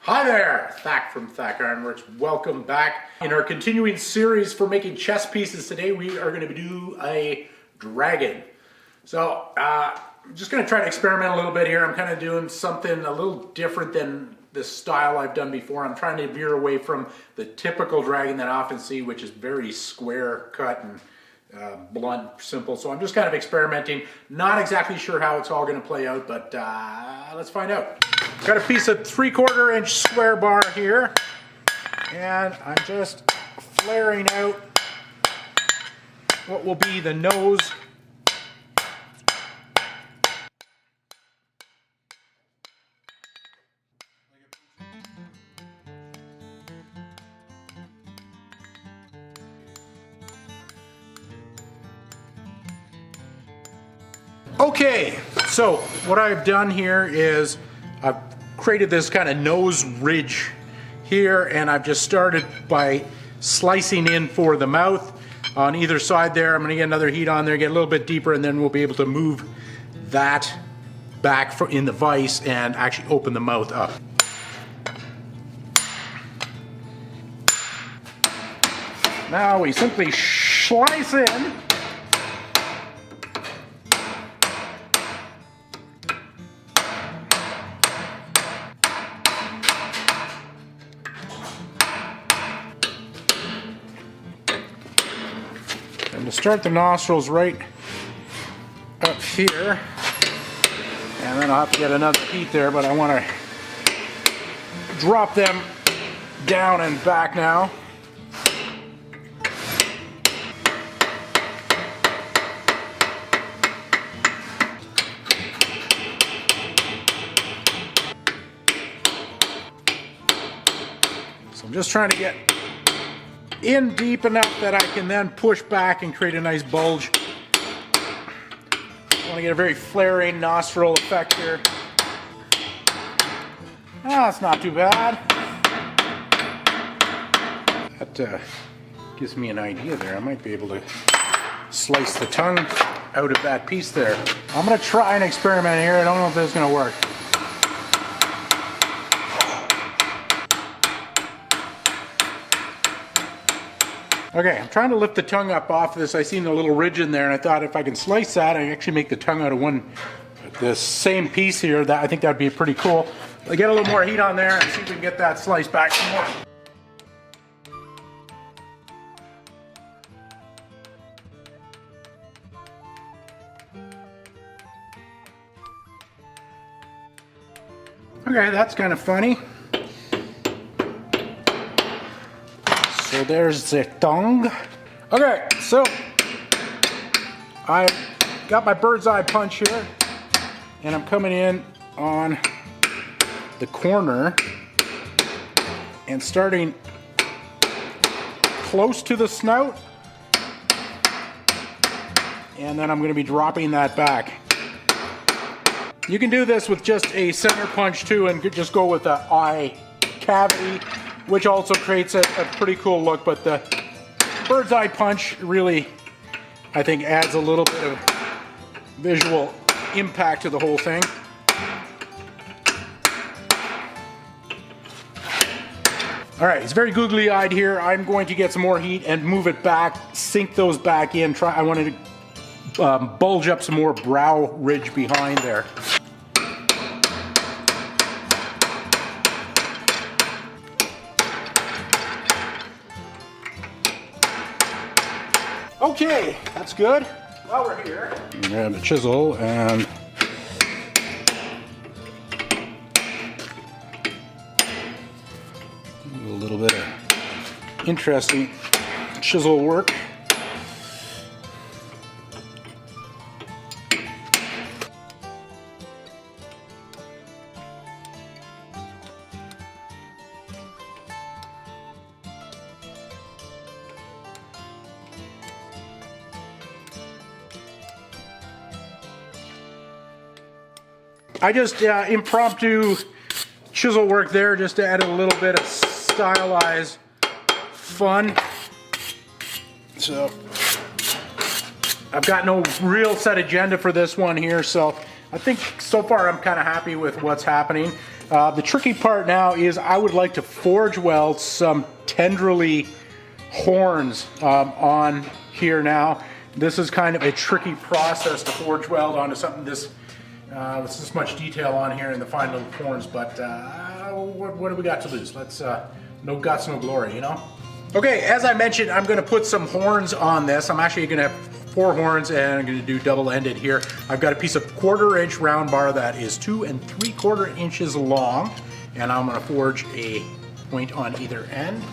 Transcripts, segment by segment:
Hi there, Thak from Thak Ironworks. Welcome back. In our continuing series for making chess pieces today, we are going to do a dragon. So I'm just going to try to experiment a little bit here. I'm kind of doing something a little different than the style I've done before. I'm trying to veer away from the typical dragon that I often see, which is very square cut and blunt, simple. So I'm just kind of experimenting. Not exactly sure how it's all going to play out, but let's find out. Got a piece of 3/4 inch square bar here, and I'm just flaring out what will be the nose. Okay, so what I've done here is I've created this kind of nose ridge here, and I've just started by slicing in for the mouth on either side there. I'm going to get another heat on there, get a little bit deeper, and then we'll be able to move that back in the vise and actually open the mouth up. Now we simply slice in. And to start the nostrils right up here, and then I'll have to get another heat there, but I want to drop them down and back now. So I'm just trying to get in deep enough that I can then push back and create a nice bulge. I want to get a very flaring nostril effect here. That's not too bad. That gives me an idea there. I might be able to slice the tongue out of that piece there. I'm going to try an experiment here. I don't know if this is going to work. Okay, I'm trying to lift the tongue up off of this. I seen a little ridge in there, and I thought if I can slice that, I actually make the tongue out of the same piece here. That I think that'd be pretty cool. I'll get a little more heat on there and see if we can get that sliced back some more. Okay, that's kind of funny. So there's the tongue. Okay, so I got my bird's eye punch here, and I'm coming in on the corner and starting close to the snout, and then I'm going to be dropping that back. You can do this with just a center punch too, and just go with the eye cavity, which also creates a pretty cool look, but the bird's eye punch really, I think, adds a little bit of visual impact to the whole thing. All right, it's very googly-eyed here. I'm going to get some more heat and move it back, sink those back in. I wanted to bulge up some more brow ridge behind there. Okay, that's good. While we're here, grab a chisel and do a little bit of interesting chisel work. I just impromptu chisel work there just to add a little bit of stylized fun. So I've got no real set agenda for this one here, so I think so far I'm kind of happy with what's happening. The tricky part now is I would like to forge weld some tendrily horns on here now. This is kind of a tricky process to forge weld onto something this with this much detail on here in the fine little horns, but what do we got to lose? Let's no guts, no glory, you know? Okay, as I mentioned, I'm going to put some horns on this. I'm actually going to have 4 horns, and I'm going to do double-ended here. I've got a piece of 1/4 inch round bar that is 2 3/4 inches long, and I'm going to forge a point on either end.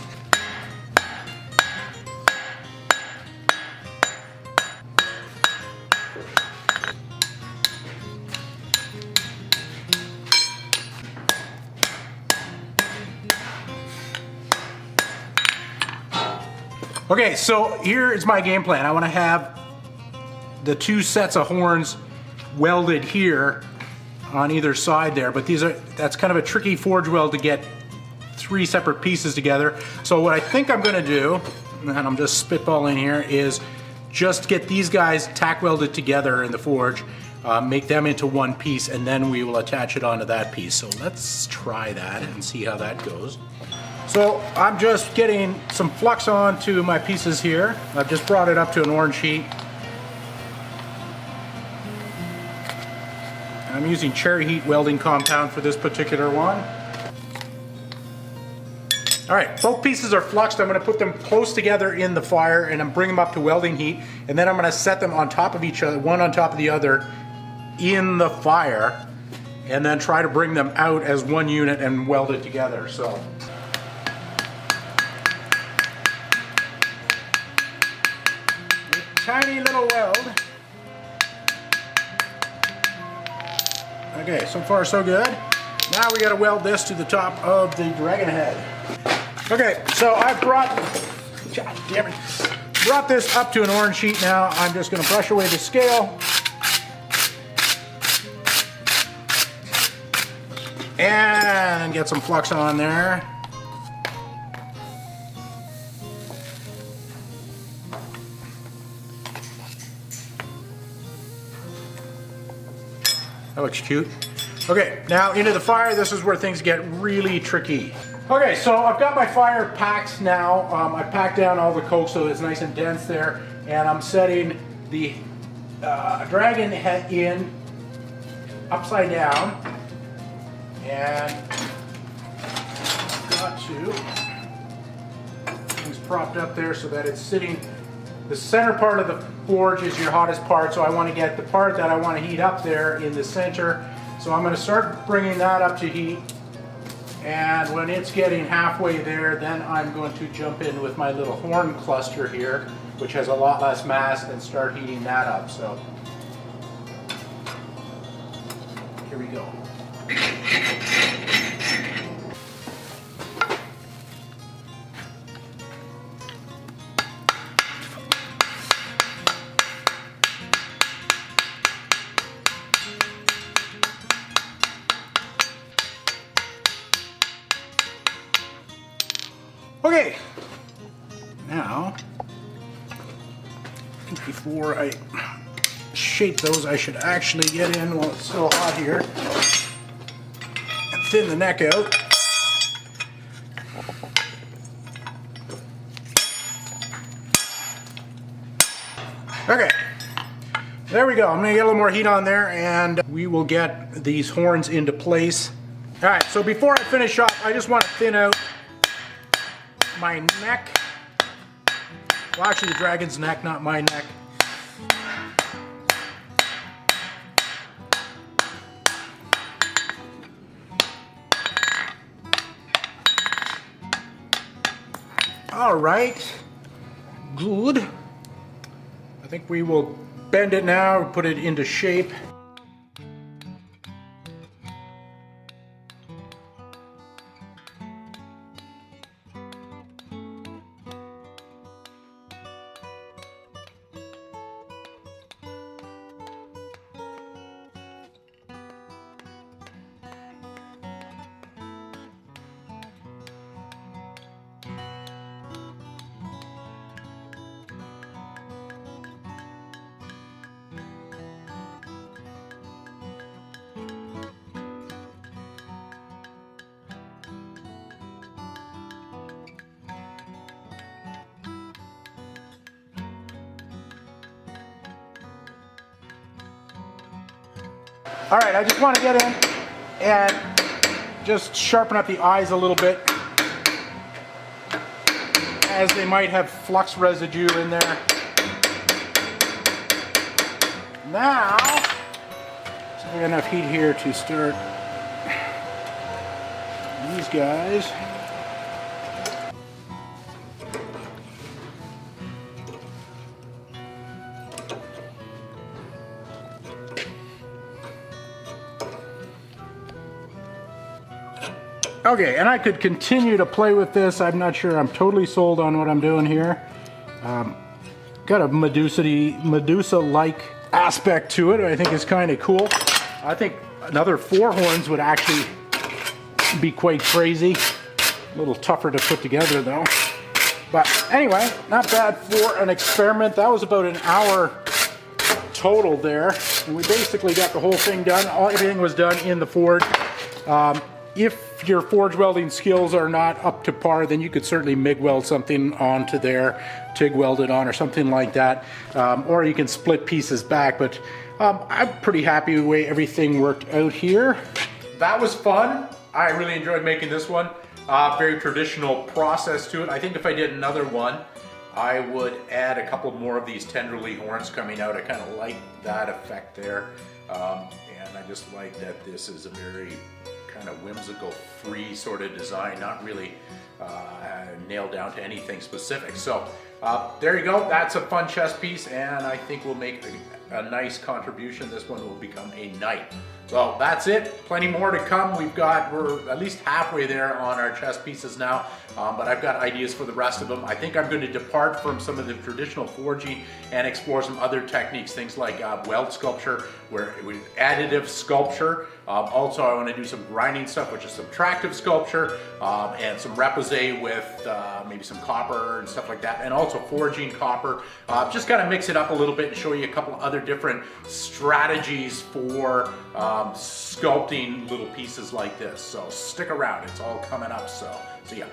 Okay, so here is my game plan. I want to have the 2 sets of horns welded here on either side there, but that's kind of a tricky forge weld to get 3 separate pieces together. So what I think I'm going to do, and I'm just spitballing here, is just get these guys tack welded together in the forge, make them into one piece, and then we will attach it onto that piece. So let's try that and see how that goes. So I'm just getting some flux onto my pieces here. I've just brought it up to an orange heat. I'm using cherry heat welding compound for this particular one. All right, both pieces are fluxed. I'm going to put them close together in the fire, and I'm bringing them up to welding heat, and then I'm going to set them on top of each other, one on top of the other, in the fire, and then try to bring them out as one unit and weld it together. So. Tiny little weld. Okay, so far so good. Now we got to weld this to the top of the dragon head. Okay, so I've brought this up to an orange sheet now. I'm just going to brush away the scale. And get some flux on there. That looks cute. Okay, now into the fire. This is where things get really tricky. Okay, so I've got my fire packed now. I packed down all the coke so it's nice and dense there, and I'm setting the dragon head in upside down, and got to things propped up there so that it's sitting. The center part of the forge is your hottest part, so I want to get the part that I want to heat up there in the center. So I'm going to start bringing that up to heat, and when it's getting halfway there, then I'm going to jump in with my little horn cluster here, which has a lot less mass, and start heating that up. So here we go. Okay, now, before I shape those, I should actually get in while it's still hot here and thin the neck out. Okay, there we go. I'm gonna get a little more heat on there, and we will get these horns into place. All right, so before I finish up, I just want to thin out my neck. Well, actually the dragon's neck, not my neck. All right, good. I think we will bend it now, put it into shape. All right, I just want to get in and just sharpen up the eyes a little bit, as they might have flux residue in there. Now, so we got enough heat here to start these guys. Okay, and I could continue to play with this. I'm not sure I'm totally sold on what I'm doing here. Got a Medusa-like aspect to it. I think it's kind of cool. I think another 4 horns would actually be quite crazy. A little tougher to put together though. But anyway, not bad for an experiment. That was about an hour total there. And we basically got the whole thing done. Everything was done in the forge. If your forge welding skills are not up to par, then you could certainly MIG weld something onto there, TIG weld it on or something like that. Or you can split pieces back, but I'm pretty happy with the way everything worked out here. That was fun. I really enjoyed making this one. Very traditional process to it. I think if I did another one, I would add a couple more of these tenderly horns coming out. I kind of like that effect there. And I just like that this is a very kind of whimsical, free sort of design, not really nailed down to anything specific. So there you go. That's a fun chess piece, and I think we'll make a nice contribution. This one will become a knight. So that's it. Plenty more to come. We're at least halfway there on our chess pieces now, but I've got ideas for the rest of them. I think I'm going to depart from some of the traditional forging and explore some other techniques, things like weld sculpture, with additive sculpture. Also, I want to do some grinding stuff, which is subtractive sculpture, and some repoussé with maybe some copper and stuff like that, and also forging copper. Just kind of mix it up a little bit and show you a couple other different strategies for sculpting little pieces like this. So stick around, it's all coming up. So yeah.